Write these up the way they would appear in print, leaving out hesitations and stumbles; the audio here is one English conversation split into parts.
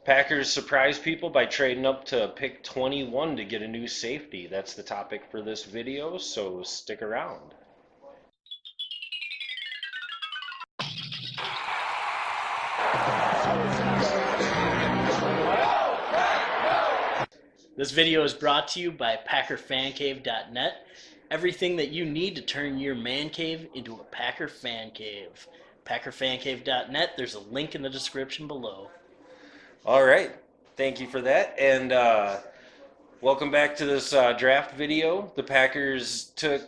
Packers surprise people by trading up to pick 21 to get a new safety. That's the topic for this video, so stick around. This video is brought to you by PackerFanCave.net. Everything that you need to turn your man cave into a Packer fan cave. PackerFanCave.net. There's a link in the description below. All right. Thank you for that. And welcome back to this draft video. The Packers took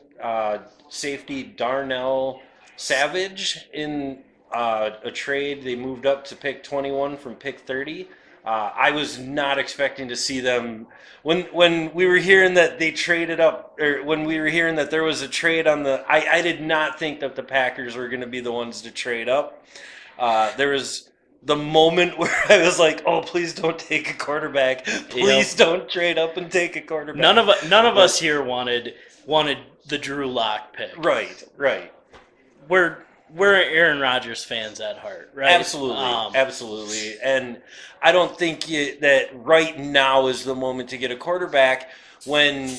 safety Darnell Savage in a trade. They moved up to pick 21 from pick 30. I was not expecting to see them when we were hearing that they traded up, or when we were hearing that there was a trade on the. I did not think that the Packers were going to be the ones to trade up. There was the moment where I was like, "Oh, please don't take a quarterback. Please don't trade up and take a quarterback." None of us here wanted the Drew Lock pick. Right. We're Aaron Rodgers fans at heart, right? Absolutely. And I don't think that right now is the moment to get a quarterback when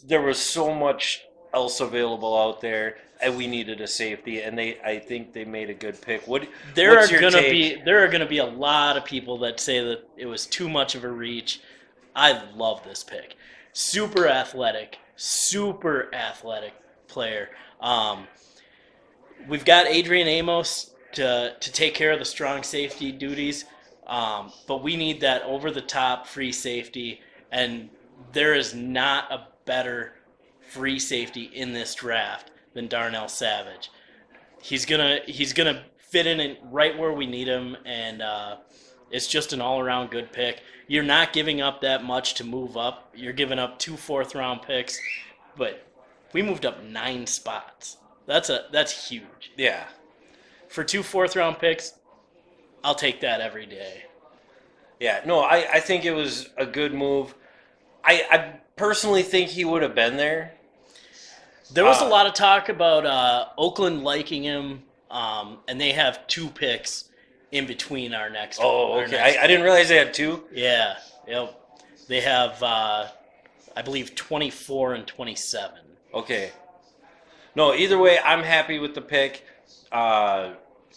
there was so much else available out there and we needed a safety. And I think they made a good pick. There are going to be a lot of people that say that it was too much of a reach. I love this pick. Super athletic player. We've got Adrian Amos to take care of the strong safety duties, but we need that over-the-top free safety, and there is not a better free safety in this draft than Darnell Savage. He's gonna fit in right where we need him, and it's just an all-around good pick. You're not giving up that much to move up. You're giving up 2 fourth-round picks, but we moved up 9 spots. That's huge. Yeah. For 2 fourth-round picks, I'll take that every day. Yeah, no, I think it was a good move. I personally think he would have been there. There was a lot of talk about Oakland liking him, and they have 2 picks in between our next. Oh, okay. I didn't realize they had 2. Yeah. Yep. They have, I believe, 24 and 27. Okay. No, either way, I'm happy with the pick.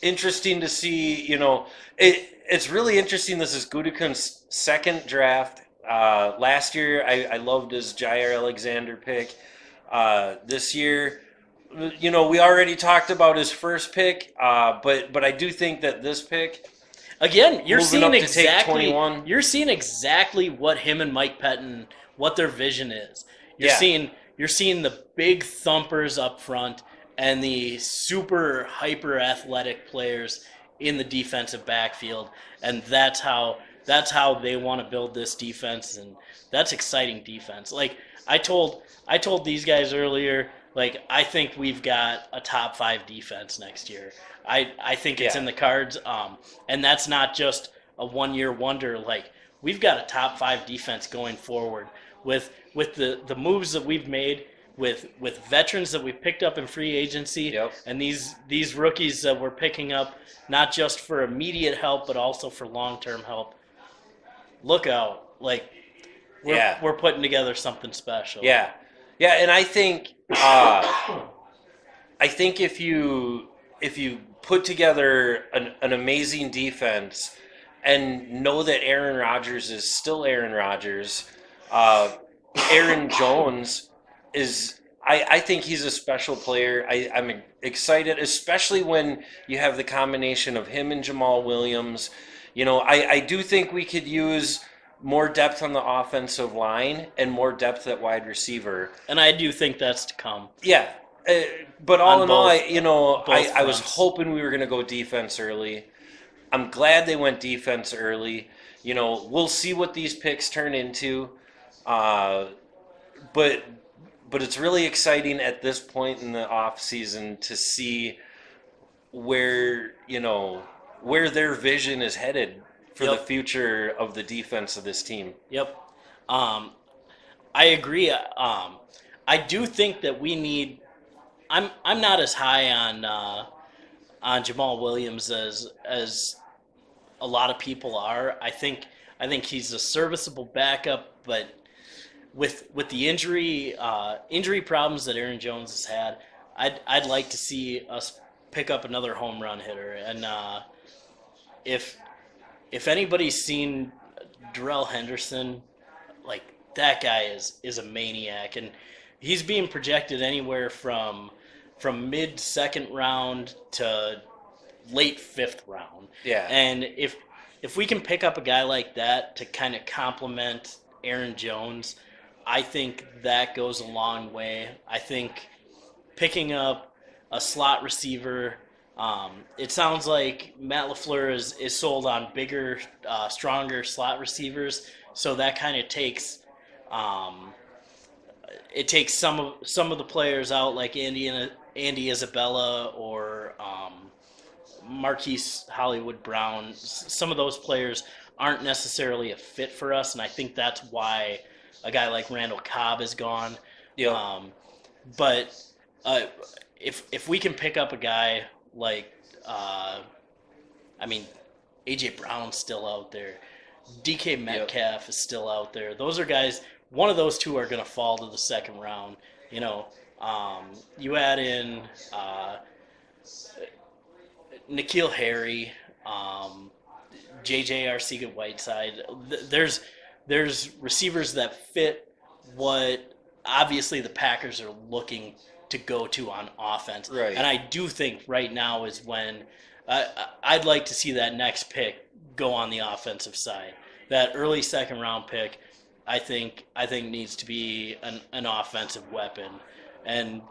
Interesting to see, it's really interesting. This is Gutekunst's second draft. Last year, I loved his Jair Alexander pick. This year, we already talked about his first pick, but I do think that this pick, again, you're seeing exactly what him and Mike Pettin, what their vision is. You're seeing the big thumpers up front and the super hyper athletic players in the defensive backfield, and that's how they want to build this defense, and that's exciting defense. Like I told these guys earlier, like I think we've got a top 5 defense next year. I think it's in the cards, and that's not just a 1-year wonder. Like we've got a top 5 defense going forward with the moves that we've made, with veterans that we've picked up in free agency, and these rookies that we're picking up, not just for immediate help but also for long-term help. Look out. Like we're putting together something special. Yeah, and I think if you put together an amazing defense and know that Aaron Rodgers is still Aaron Rodgers, Aaron Jones is, I think he's a special player. I'm excited, especially when you have the combination of him and Jamal Williams. I do think we could use more depth on the offensive line and more depth at wide receiver. And I do think that's to come. Yeah. But all in all, I was hoping we were going to go defense early. I'm glad they went defense early. We'll see what these picks turn into. But it's really exciting at this point in the off season to see where their vision is headed for the future of the defense of this team. Yep. I agree. I do think that we need. I'm not as high on Jamal Williams as a lot of people are. I think he's a serviceable backup, but with the injury problems that Aaron Jones has had, I'd like to see us pick up another home run hitter. And if anybody's seen Darrell Henderson, like that guy is a maniac, and he's being projected anywhere from mid second round to late fifth round. Yeah. And if we can pick up a guy like that to kind of complement Aaron Jones, I think that goes a long way. I think picking up a slot receiver. It sounds like Matt Lafluer is sold on bigger, stronger slot receivers, so that kind of takes it takes some of the players out, like Andy Isabella or Marquise Hollywood Brown. Some of those players aren't necessarily a fit for us, and I think that's why a guy like Randall Cobb is gone. Yeah. But if we can pick up a guy like, A.J. Brown's still out there. DK Metcalf is still out there. Those are guys, one of those two are going to fall to the second round. You add in N'Keal Harry, J.J. Arcega-Whiteside. There's receivers that fit what obviously the Packers are looking to go to on offense. Right. And I do think right now is when I'd like to see that next pick go on the offensive side. That early second round pick, I think needs to be an offensive weapon. And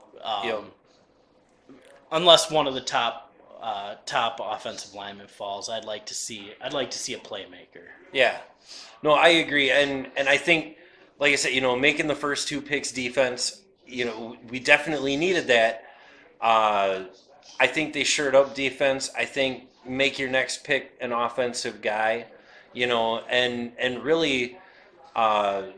unless one of the top offensive linemen falls, I'd like to see a playmaker. Yeah. No, I agree. And I think, like I said, making the first two picks defense, we definitely needed that. I think they shored up defense. I think make your next pick an offensive guy, and really, I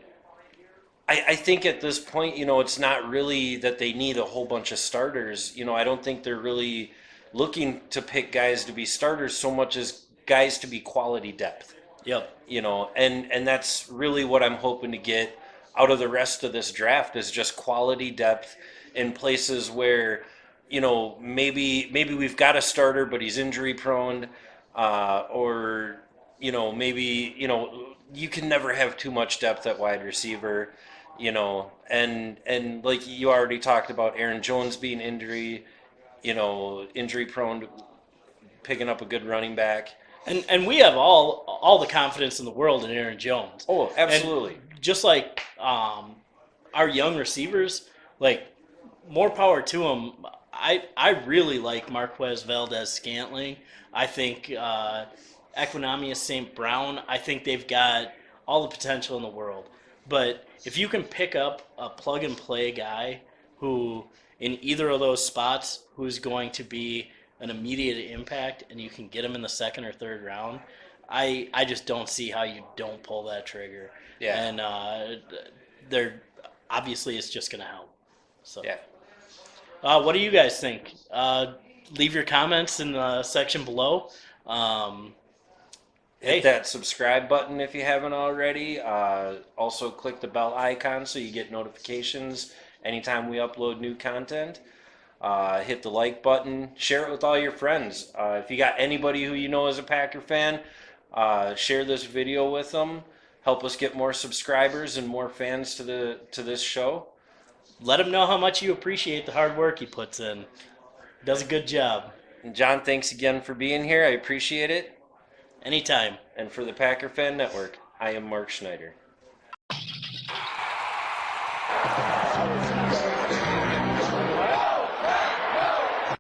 think at this point, it's not really that they need a whole bunch of starters. I don't think they're really looking to pick guys to be starters so much as guys to be quality depth. Yep. And that's really what I'm hoping to get out of the rest of this draft is just quality depth in places where, maybe we've got a starter, but he's injury prone, or, maybe, you can never have too much depth at wide receiver, and like you already talked about Aaron Jones being injury prone, picking up a good running back. And we have all the confidence in the world in Aaron Jones. Oh, absolutely. And just like our young receivers, like more power to them. I really like Marquez Valdez-Scantling. I think Equinemius St. Brown. I think they've got all the potential in the world. But if you can pick up a plug-and-play guy who, in either of those spots, who's going to be an immediate impact, and you can get him in the second or third round, I just don't see how you don't pull that trigger. Yeah. And they're obviously it's just going to help. So yeah. What do you guys think? Leave your comments in the section below. Hit that subscribe button if you haven't already. Also click the bell icon so you get notifications anytime we upload new content. Hit the like button. Share it with all your friends. If you got anybody who you know is a Packer fan, share this video with them. Help us get more subscribers and more fans to this show. Let him know how much you appreciate the hard work he puts in. Does a good job. And John, thanks again for being here. I appreciate it. Anytime. And for the Packer Fan Network, I am Mark Schneider.